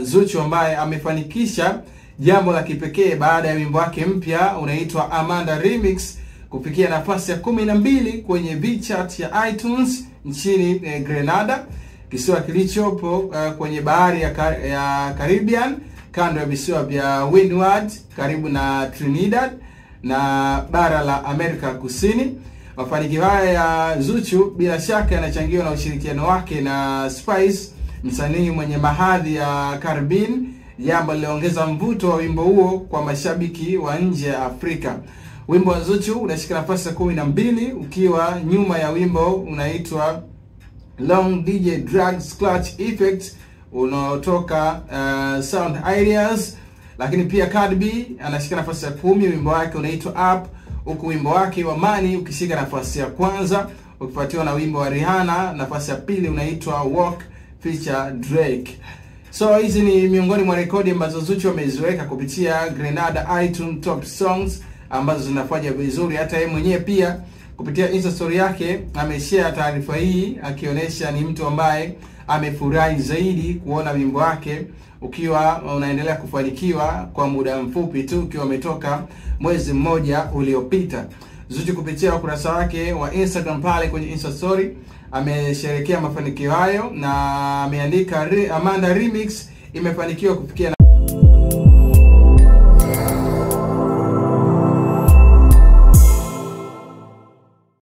Zuchu ambaye amefanikisha jambo la kipekee baada ya wimbo wake mpya unaitwa Amanda Remix kufikia nafasi ya 12 kwenye V-chart ya iTunes nchini Grenada, kisiwa kilichopo kwenye bahari ya Caribbean kando ya visiwa vya Windward karibu na Trinidad na bara la Amerika Kusini. Mafanikio haya ya Zuchu bila shaka yanachangiwa na ushirikiano wake na Spice, msanii mwenye mahadhi ya Caribbean, jambo liloongeza mvuto wa wimbo huo kwa mashabiki wa nje ya Afrika. Wimbo wa Zuchu unashika nafasi ya 12 ukiwa nyuma ya wimbo unaitwa Long DJ Drugs Clutch Effect unaotoka Sound Ideas. Lakini pia Cardi B anashika nafasi ya 10, wimbo wake unaitwa Up, huku wimbo wake wa Money ukishika nafasi ya kwanza, ukifuatiwa na wimbo wa Rihanna nafasi ya pili unaitwa Walk feature Drake. So hizi ni miongoni mwa rekodi ambazo Zuchu ameziweka kupitia Grenada iTunes Top Songs ambazo zinafanya vizuri. Hata yeye mwenyewe pia kupitia Insta story yake ameshare taarifa hii akionyesha ni mtu ambaye amefurahi zaidi kuona wimbo wake ukiwa unaendelea kufanikiwa kwa muda mfupi tu ukiwa umetoka mwezi mmoja uliopita. Zuchu kupitia ukurasa wake wa Instagram pale kwenye Insta story amesherehekea mafanikio hayo na ameandika Amanda Remix imefanikiwa kufikia